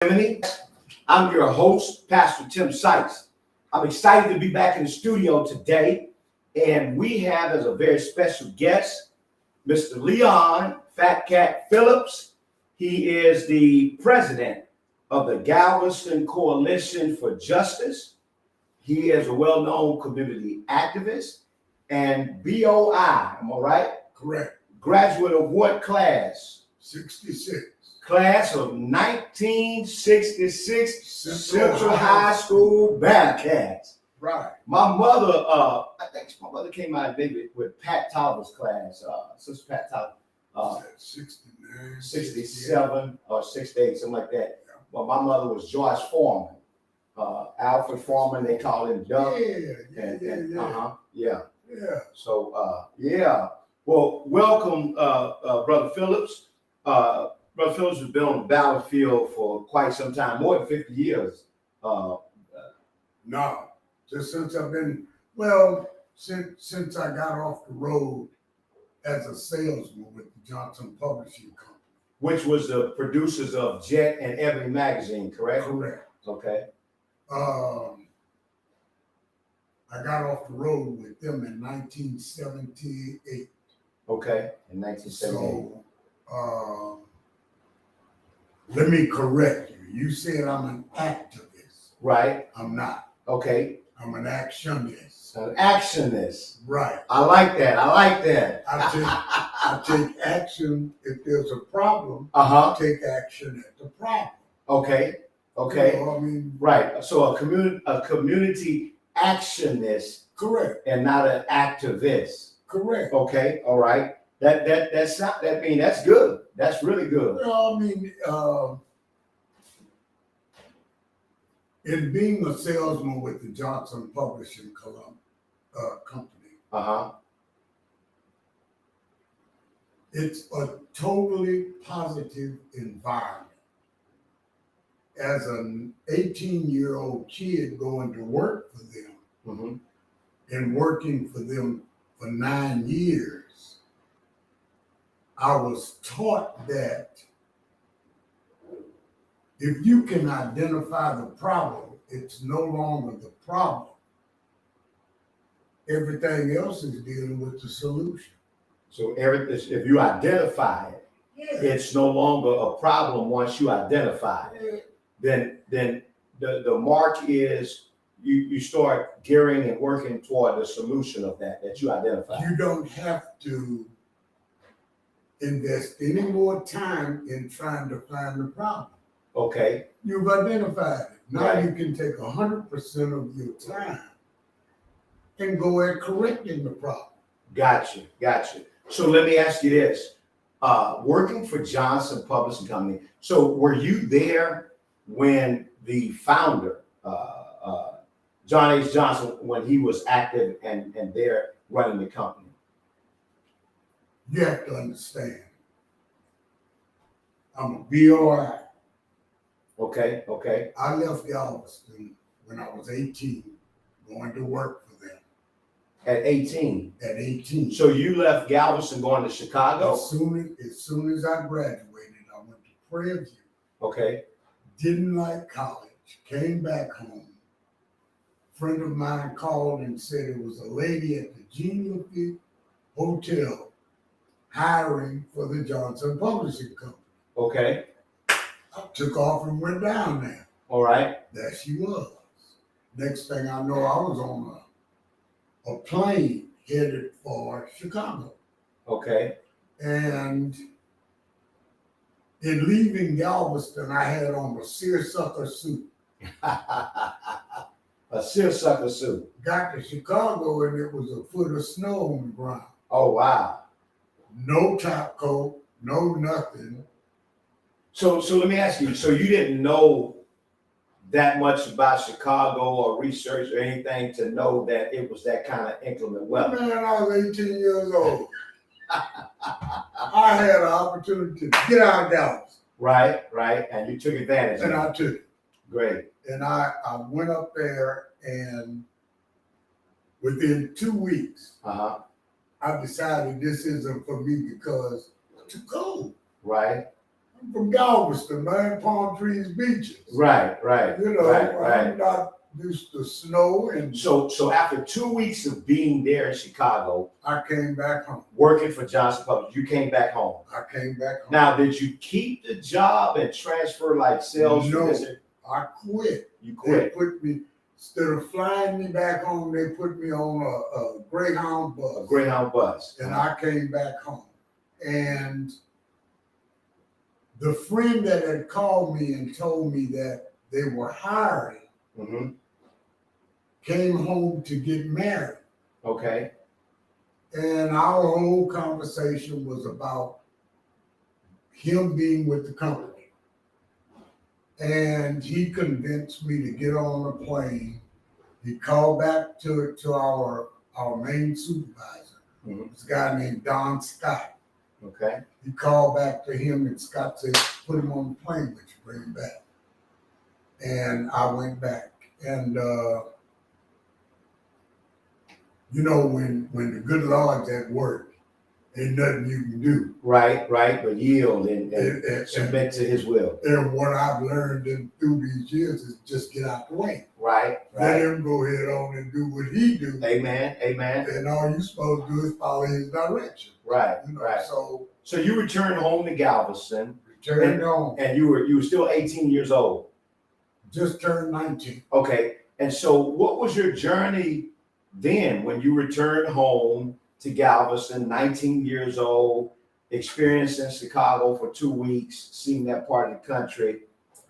I'm your host, Pastor Tim Sykes. I'm excited to be back in the studio today, and we have as a very special guest, Mr. Leon Fat Cat Phillips. He is the president of the Galveston Coalition for Justice. He is a well-known community activist and BOI, am I right? Correct. Graduate of what class? 66. Class of 1966 Central High School Bearcats. Right. My mother, I think my mother came out maybe with Pat Tolliver's class, Sister Pat Tolliver, 69, 67 or 68, something like that. Yeah. But my mother was George Foreman, Alfred Foreman, they call him Doug. Yeah. So, well, welcome, Brother Phillips. Brother Phillips has been on the battlefield for quite some time, more than 50 years. No, just since I've been, since I got off the road as a salesman with the Johnson Publishing Company. Which was the producers of Jet and Ebony magazine, correct? Correct. Okay. I got off the road with them in 1978. Okay, in 1978. So, let me correct you. You said I'm an activist. Right. I'm not. Okay. I'm an actionist. An actionist. Right. I like that. I take action if there's a problem. Uh-huh. Take action at the problem. Okay. You know, I mean, right. So a community actionist. Correct. And not an activist. Correct. Okay. All right. That's good. That's really good. Well, I mean, in being a salesman with the Johnson Publishing Company, it's a totally positive environment. As an 18-year-old kid going to work for them and working for them for 9 years, I was taught that if you can identify the problem, it's no longer the problem. Everything else is dealing with the solution. So if you identify it, it's no longer a problem once you identify it. Then the mark is you start gearing and working toward the solution of that you identify. You don't have to invest any more time in trying to find the problem. Okay. You've identified it. Now Right. You can take 100% of your time and go at correcting the problem. Gotcha. So let me ask you this. Working for Johnson Publishing Company, so were you there when the founder, John H. Johnson, when he was active and there running the company? You have to understand, I'm a BOI. Okay. I left Galveston when I was 18, going to work for them. At 18? At 18. So you left Galveston going to Chicago? As soon as I graduated, I went to Prairie View. Okay. Didn't like college, came back home. A friend of mine called and said it was a lady at the Genie Hotel hiring for the Johnson Publishing Company. Okay. I took off and went down there. All right. There she was. Next thing I know, I was on a plane headed for Chicago. Okay. And in leaving Galveston, I had on a seersucker suit. A seersucker suit. Got to Chicago and it was a foot of snow on the ground. Oh, wow. No top coat, no nothing. So let me ask you, so you didn't know that much about Chicago or research or anything to know that it was that kind of inclement weather? Man, I was 18 years old. I had an opportunity to get out of Dallas. Right. And you took advantage of it. And I took it. Great. And I went up there, and within 2 weeks, I decided this isn't for me because it's too cold. Right. I'm from Galveston, man, palm trees, beaches. Right. You know, Right. I'm not used to snow, and So after 2 weeks of being there in Chicago, I came back home. working for Johnson Public, you came back home. I came back home. Now, did you keep the job and transfer like sales? No, I quit. You They quit. put me, instead of flying me back home, they put me on a Greyhound bus. A Greyhound bus. And I came back home. And the friend that had called me and told me that they were hiring Mm-hmm. came home to get married. Okay. And our whole conversation was about him being with the company. And he convinced me to get on a plane. He called back to our main supervisor. Mhm. This guy named Don Scott. Okay. He called back to him, and Scott said, put him on the plane with you, bring him back. And I went back. And you know, when the good Lord's at work, ain't nothing you can do. Right. But yield and submit to his will. And what I've learned through these years is just get out the way. Right. Let him go ahead on and do what he do. Amen. And all you're supposed to do is follow his direction. Right. You know, Right. So you returned home to Galveston, returned home. and you were still 18 years old. Just turned 19. Okay. And so what was your journey then when you returned home to Galveston, 19 years old, experienced in Chicago for 2 weeks, seeing that part of the country,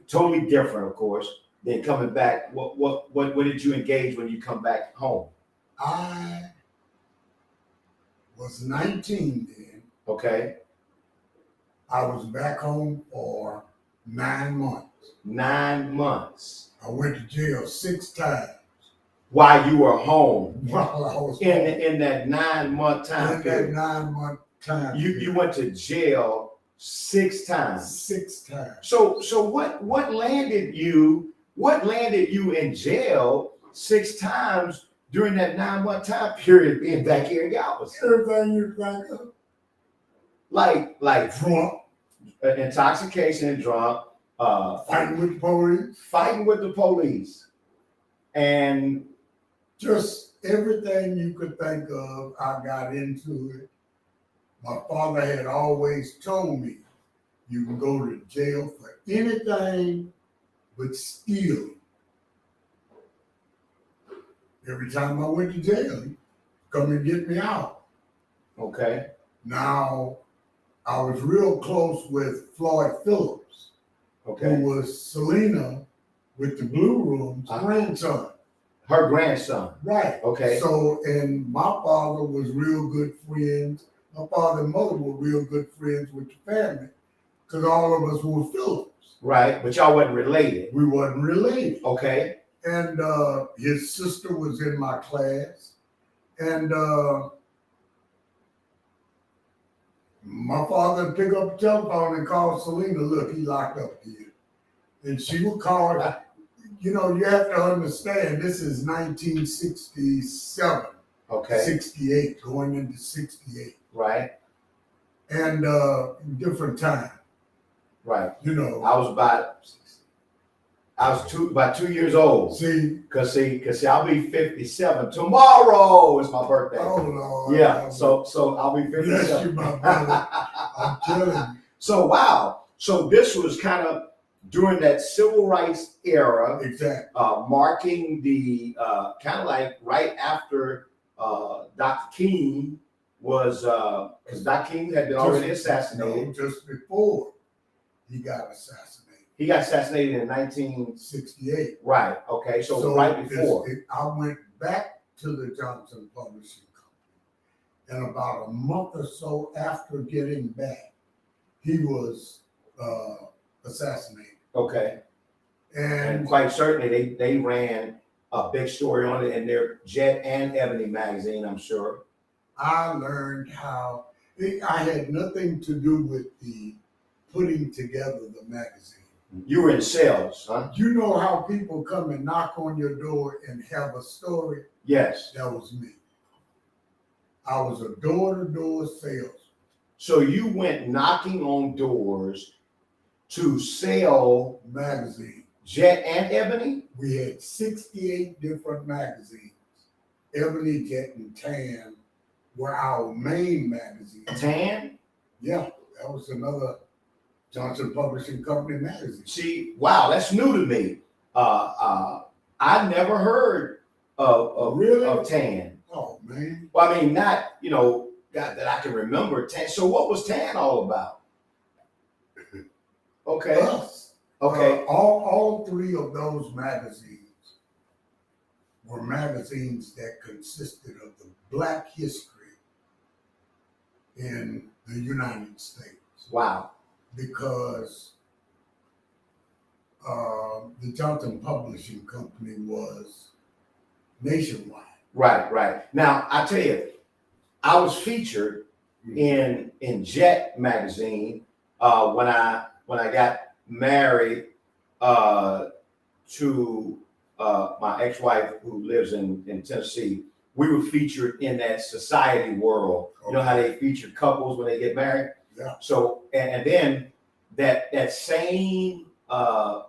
totally different, of course, than coming back. What did you engage when you come back home? I was 19 then. Okay. I was back home for 9 months. 9 months. I went to jail 6 times While you were home. while I was In that 9 month time in period. that 9 month time. You went to jail 6 times. 6 times. So what landed you in jail 6 times during that 9 month time period being back here in Galveston? Everything you think of. Like Drunk, intoxication and drunk, fighting with the police, fighting with the police, and just everything you could think of, I got into it. My father had always told me, you can go to jail for anything but stealing. Every time I went to jail, he'd come and get me out. okay, Now, I was real close with Floyd Phillips, okay, who was Selena with the Blue Room's grandson. her grandson, Right. okay, So, and my father was real good friends. My father and mother were real good friends with the family because all of us were Phillips. right, but y'all wasn't related, We wasn't related. okay, And his sister was in my class. And my father would pick up the telephone and call Selena, look, he locked up here. And she would call, you know, you have to understand, this is 1967, okay, 68, going into 68. right, And different time, right. you know. I was about 2 years old. See, Cause I'll be 57 tomorrow. Is my birthday. oh Lord. Yeah. So I'll be Bless 57. you, my brother. I'm telling you. So wow. So this was kind of during that civil rights era, Exactly. marking the kind of like right after Dr. King was, because Dr. King had been already assassinated. No, just before he got assassinated. He got assassinated in 1968. 68. Right. Okay. So right before. I went back to the Johnson Publishing Company, and about a month or so after getting back, he was assassinated. Okay. And And quite certainly they ran a big story on it in their Jet and Ebony magazine, I'm sure. I learned how I had nothing to do with the putting together the magazine. You were in sales, huh? You know how people come and knock on your door and have a story? Yes. That was me. I was a door-to-door salesman. So you went knocking on doors to sell magazine. Jet and Ebony? We had 68 different magazines. Ebony, Jet, and Tan were our main magazines. Tan? Yeah, that was another Johnson Publishing Company magazine. See, wow, that's new to me. I never heard Really? of Tan. Oh, man. Well, I mean, not, God, that I can remember Tan. So what was Tan all about? Okay. Us. Okay. All three of those magazines were magazines that consisted of the Black history in the United States. Wow. Because the Johnson Publishing Company was nationwide. Right. Now, I tell you, I was featured in Jet magazine when I got married to my ex-wife who lives in Tennessee. We were featured in that Society World. You know how they feature couples when they get married? Yeah. So and then that same a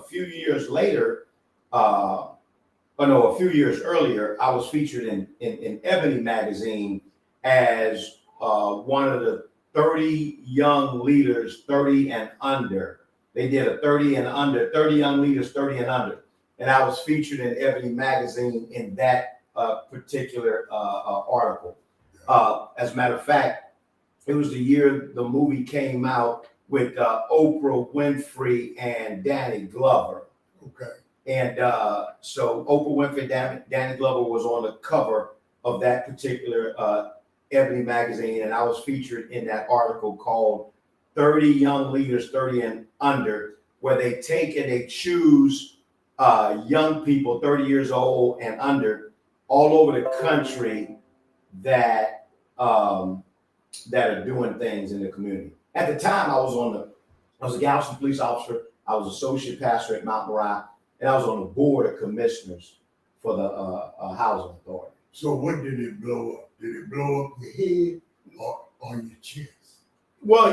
few years later, a few years earlier, I was featured in Ebony magazine as one of the 30 young leaders, 30 and under. They did a 30 and under, 30 young leaders, 30 and under. And I was featured in Ebony magazine in that particular article. As a matter of fact, it was the year the movie came out with Oprah Winfrey and Danny Glover. Okay. And so Oprah Winfrey, Danny Glover was on the cover of that particular Ebony magazine, and I was featured in that article called 30 Young Leaders, 30 and Under, where they take and they choose young people 30 years old and under all over the country that are doing things in the community. At the time, I was a Galveston police officer. I was associate pastor at Mount Moriah, and I was on the board of commissioners for the housing authority. So what did it blow up? Did it blow up your head or on your chest? Well,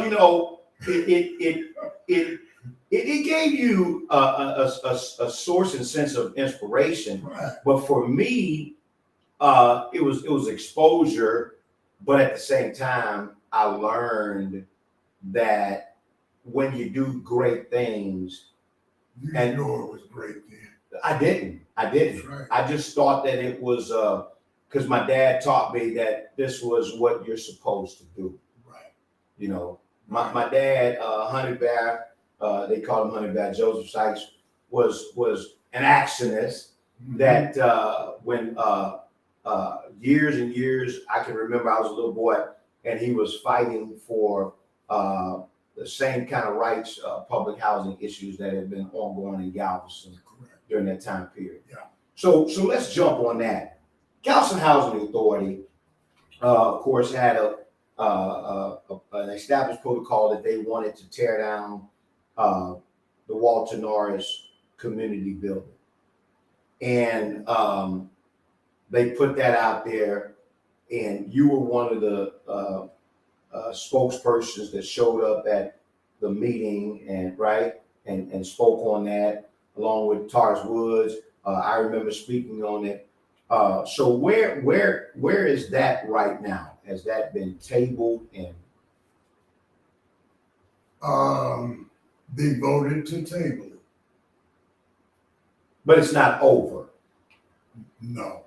it gave you a source and sense of inspiration. Right. But for me, it was exposure. But at the same time, I learned that when you do great things, You didn't know it was great then. I didn't. Right. I just thought that it was because my dad taught me that this was what you're supposed to do. Right. My dad, Honey Bear, they call him Honey Bear, Joseph Sykes, was an actionist that when years and years, I can remember I was a little boy and he was fighting for the same kind of rights, public housing issues that had been ongoing in Galveston during that time period. Yeah. So let's jump on that. Galveston Housing Authority, of course, had an established protocol that they wanted to tear down the Walter Norris Community Building. And they put that out there, and you were one of the spokespersons that showed up at the meeting and spoke on that along with Taurus Woods. I remember speaking on it. So where is that right now? Has that been tabled and? They voted to table it. But it's not over. No.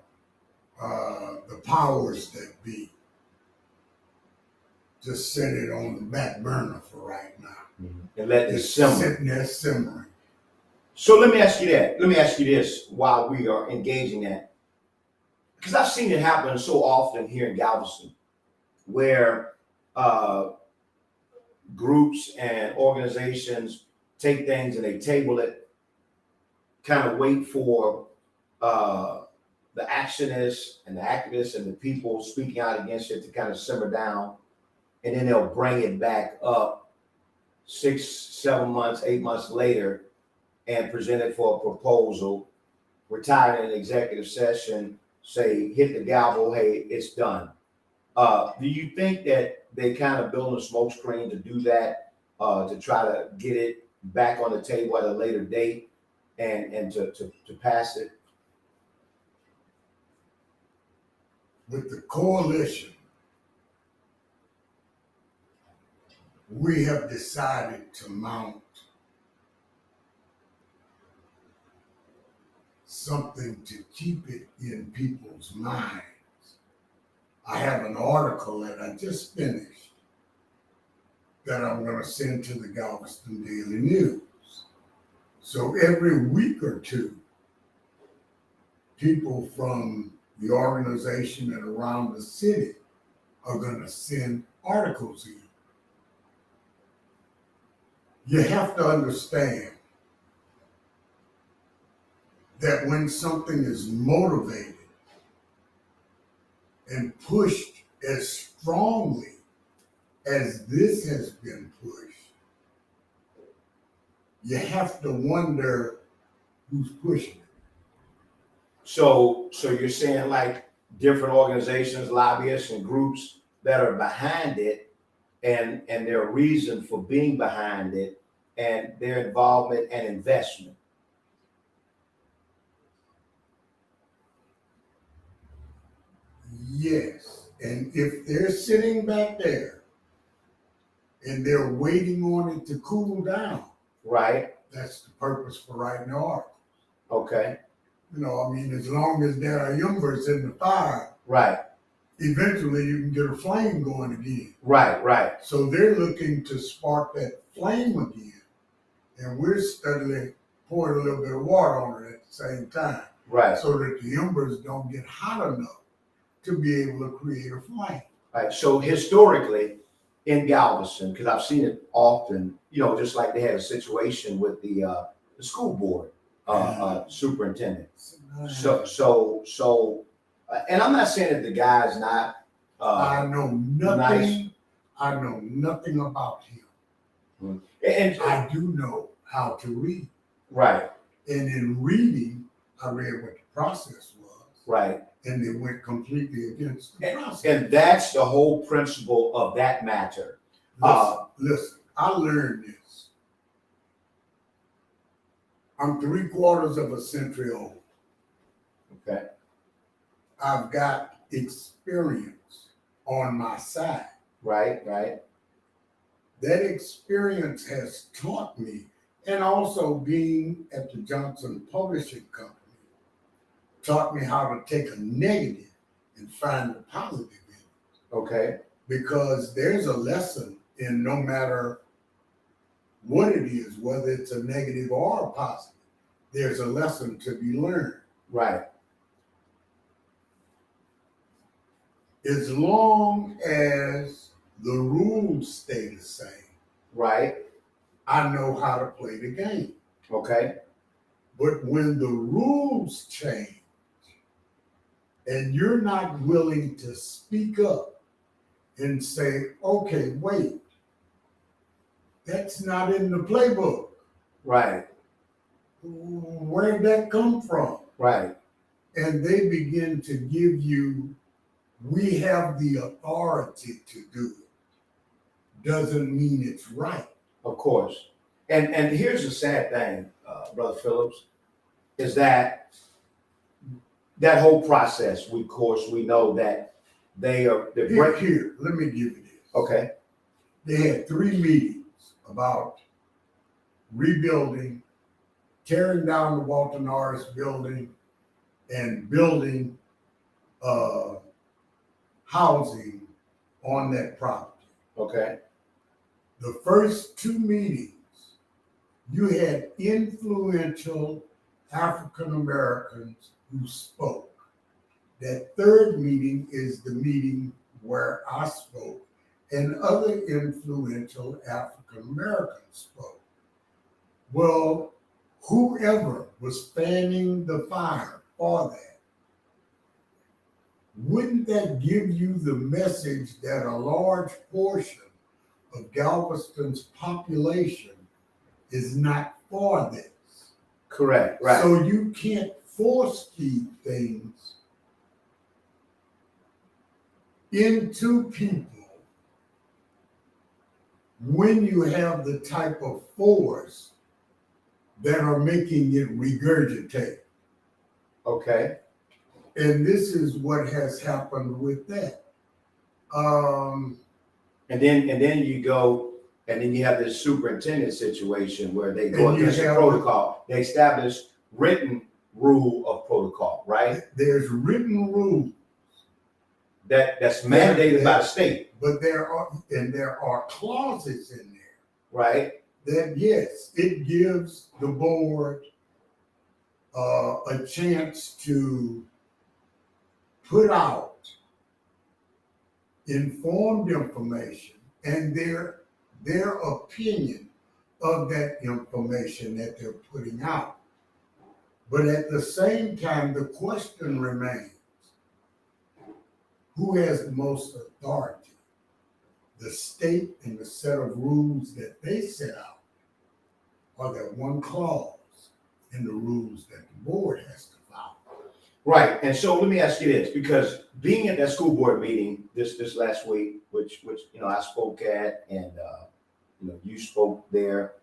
The powers that be just set it on the back burner for right now. And let it It's simmer. sitting there simmering. So let me ask you that. Let me ask you this while we are engaging that. Because I've seen it happen so often here in Galveston where groups and organizations take things and they table it, kind of wait for the actionists and the activists and the people speaking out against it to kind of simmer down, and then they'll bring it back up 6, 7 months, 8 months later and present it for a proposal, retire in an executive session, say, hit the gavel, hey, it's done. Do you think that they kind of build a smoke screen to do that to try to get it back on the table at a later date and to pass it? With the coalition, we have decided to mount something to keep it in people's minds. I have an article that I just finished that I'm going to send to the Galveston Daily News. So every week or two, people from the organization and around the city are going to send articles in. You have to understand that when something is motivated and pushed as strongly as this has been pushed, you have to wonder who's pushing it. So you're saying like different organizations, lobbyists, and groups that are behind it, and their reason for being behind it, and their involvement and investment. Yes, and if they're sitting back there and they're waiting on it to cool down, Right. that's the purpose for writing the article. Okay. You know, I mean, as long as there are embers in the fire, Right. eventually you can get a flame going again. Right. So they're looking to spark that flame again. And we're steadily pouring a little bit of water on it at the same time. Right. So that the embers don't get hot enough to be able to create a flame. Right. So historically in Galveston, because I've seen it often, you know, just like they had a situation with the school board superintendent. So, and I'm not saying that the guy's not. I know nothing. Nice. I know nothing about him. And I do know how to read. Right. And in reading, I read what the process was. Right. And they went completely against the process. And that's the whole principle of that matter. Listen, I learned this. I'm 3/4 of a century old. Okay. I've got experience on my side. Right. That experience has taught me, and also being at the Johnson Publishing Company, taught me how to take a negative and find the positive in it. Okay. Because there's a lesson in no matter what it is, whether it's a negative or a positive, there's a lesson to be learned. Right. As long as the rules stay the same, Right. I know how to play the game. Okay. But when the rules change and you're not willing to speak up and say, okay, wait, that's not in the playbook. Right. Where'd that come from? Right. And they begin to give you, we have the authority to do it. Doesn't mean it's right. Of course. And here's the sad thing, Brother Phillips, is that whole process, of course, we know that they're Here, let me give you this. Okay. They had 3 meetings about rebuilding, tearing down the Walter Norris building, and building housing on that property. Okay. The first 2 meetings, you had influential African Americans who spoke. That 3rd meeting is the meeting where I spoke, and other influential African Americans spoke. Well, whoever was fanning the fire for that, wouldn't that give you the message that a large portion of Galveston's population is not for this? Correct. Right. So you can't force feed things into people when you have the type of force that are making it regurgitate. Okay. And this is what has happened with that. And then you go, and then you have this superintendent situation where they go And you against the have- protocol. They establish written rule of protocol, right? There's written rules, That's mandated by the state, but there are clauses in there right? that, yes, it gives the board a chance to put out informed information and their opinion of that information that they're putting out. But at the same time, the question remains, who has the most authority? The state and the set of rules that they set out, or that one clause in the rules that the board has to follow? Right. And so let me ask you this, because being at that school board meeting this last week, which I spoke at, and you spoke there,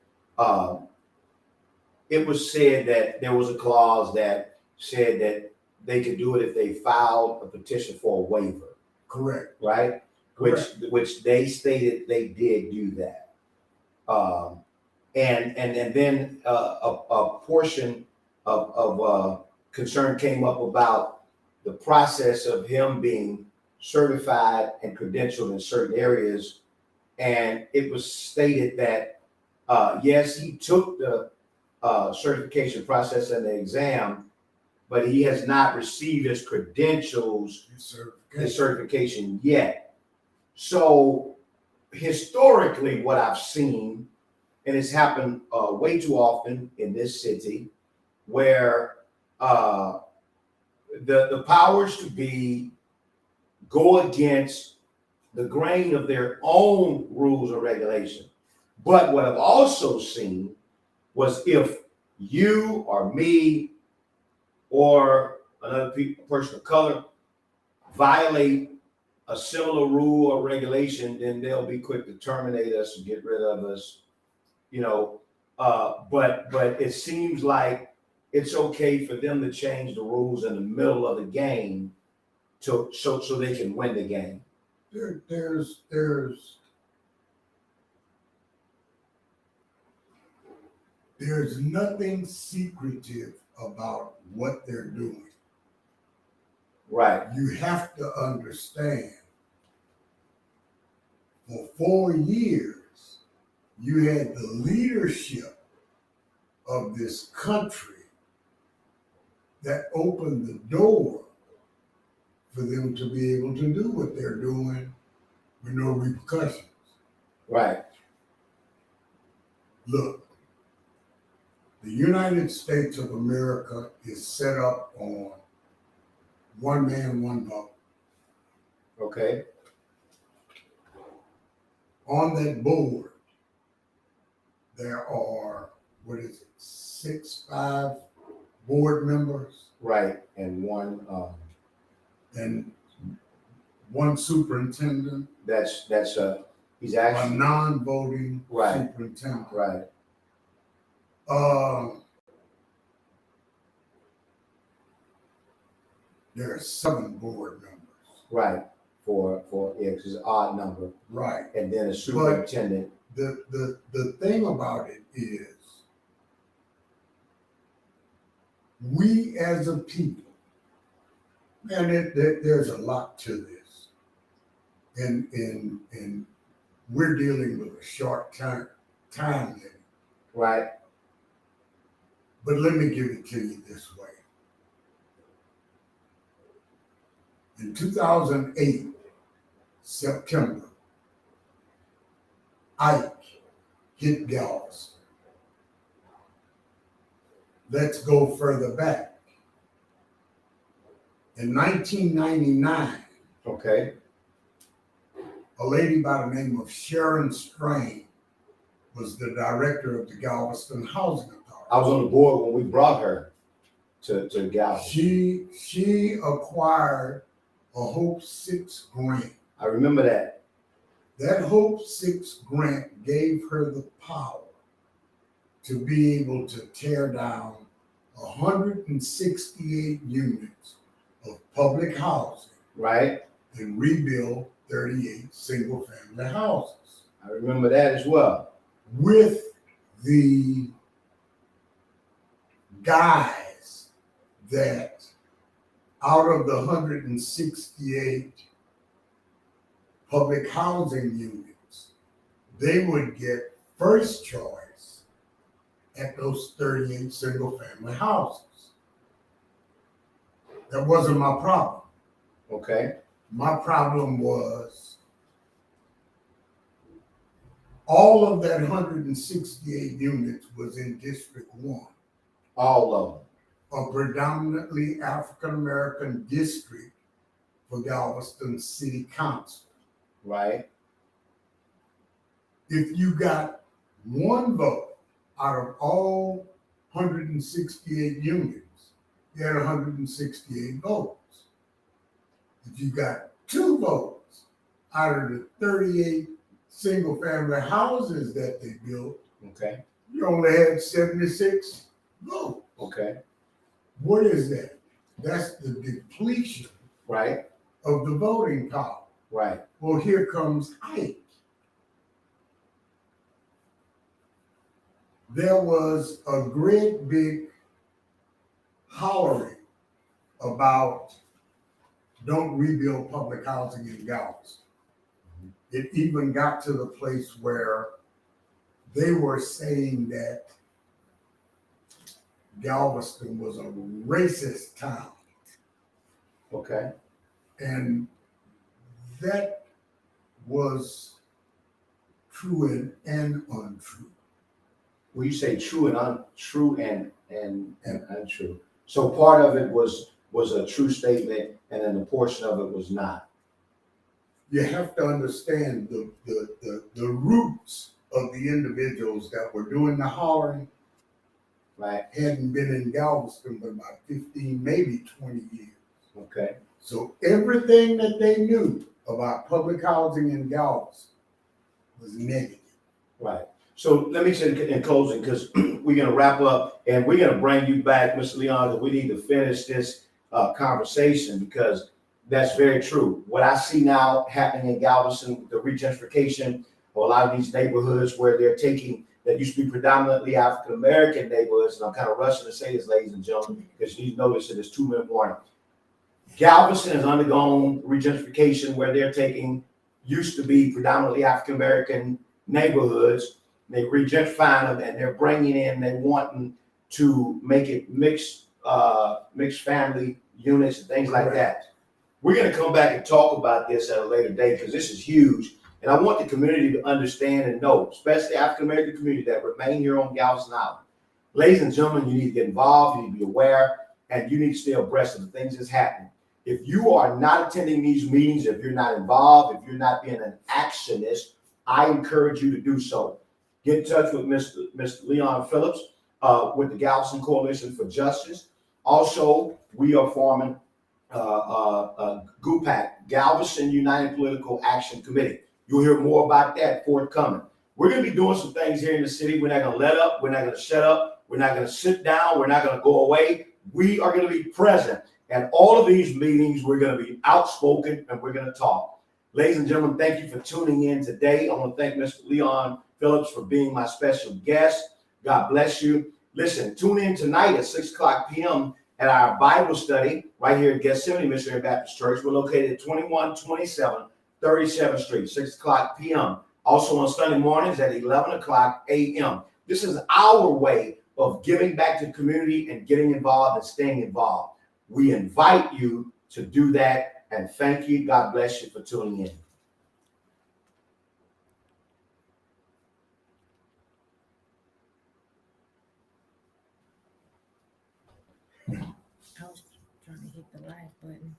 it was said that there was a clause that said that they could do it if they filed a petition for a waiver. Correct. Right? Correct. Which they stated they did do that. And then a portion of concern came up about the process of him being certified and credentialed in certain areas. And it was stated that, yes, he took the certification process and the exam, but he has not received his credentials, his certification yet. So historically, what I've seen, and it's happened way too often in this city, where the powers to be go against the grain of their own rules or regulation. But what I've also seen was if you or me or another person of color violate a similar rule or regulation, then they'll be quick to terminate us and get rid of us, but it seems like it's okay for them to change the rules in the middle of the game so they can win the game. There's nothing secretive about what they're doing. Right. You have to understand, for 4 years, you had the leadership of this country that opened the door for them to be able to do what they're doing with no repercussions. Right. Look, the United States of America is set up on one man, one vote. Okay. On that board, there are, 5 board members? Right. And one and one superintendent. He's A actually non-voting right. Superintendent. Right. There are 7 board members. Right. For because it's an odd number. Right. And then a superintendent. But the thing about it is, we as a people, and there's a lot to this, and we're dealing with a short time limit. Right. But let me give it to you this way. In 2008, September, Ike hit Galveston. Let's go further back. In 1999, Okay. a lady by the name of Sharon Strain was the director of the Galveston Housing Authority. I was on the board when we brought her to Galveston. She acquired a Hope 6 grant. I remember that. That Hope 6 grant gave her the power to be able to tear down 168 units of public housing Right. and rebuild 38 single-family houses I remember that as well. with the guise that out of the 168 public housing units, they would get first choice at those 38 single-family houses. That wasn't my problem. Okay. My problem was all of that 168 units was in District 1, All of them. a predominantly African-American district for Galveston City Council. Right. If you got one vote out of all 168 units, you had 168 votes. If you got two votes out of the 38 single-family houses that they built, Okay. you only had 76 votes. Okay. What is that? That's the depletion Right. of the voting power. Right. Well, here comes Ike. There was a great big hollering about don't rebuild public housing in Galveston. It even got to the place where they were saying that Galveston was a racist town. Okay. And that was true and untrue. Well, you say true and untrue and untrue. So part of it was a true statement, and then a portion of it was not. You have to understand the roots of the individuals that were doing the hollering Right. hadn't been in Galveston but about 15, maybe 20 years. Okay. So everything that they knew about public housing in Galveston was negative. Right. So let me say in closing, because we're going to wrap up and we're going to bring you back, Mr. Leon, because we need to finish this conversation, because that's very true. What I see now happening in Galveston, the regentrification of a lot of these neighborhoods where they're taking that used to be predominantly African-American neighborhoods, and I'm kind of rushing to say this, ladies and gentlemen, because you notice that it's 2-minute warning. Galveston has undergone regentrification where they're taking used to be predominantly African-American neighborhoods, they regentrifying them, and they're bringing in, they wanting to make it mixed family units and things like that. We're going to come back and talk about this at a later date, because this is huge. And I want the community to understand and know, especially the African-American community that remain here on Galveston Island. Ladies and gentlemen, you need to get involved, you need to be aware, and you need to stay abreast of the things that's happening. If you are not attending these meetings, if you're not involved, if you're not being an actionist, I encourage you to do so. Get in touch with Mr. Leon Phillips with the Galveston Coalition for Justice. Also, we are forming GUPAC, Galveston United Political Action Committee. You'll hear more about that forthcoming. We're going to be doing some things here in the city. We're not going to let up. We're not going to shut up. We're not going to sit down. We're not going to go away. We are going to be present. And all of these meetings, we're going to be outspoken and we're going to talk. Ladies and gentlemen, thank you for tuning in today. I want to thank Mr. Leon Phillips for being my special guest. God bless you. Listen, tune in tonight at 6:00 p.m. at our Bible study right here at GETHSEMANE Missionary Baptist Church. We're located at 2127 37th Street, 6:00 p.m. Also on Sunday mornings at 11:00 a.m. This is our way of giving back to the community and getting involved and staying involved. We invite you to do that, and thank you. God bless you for tuning in. I was trying to hit the live button.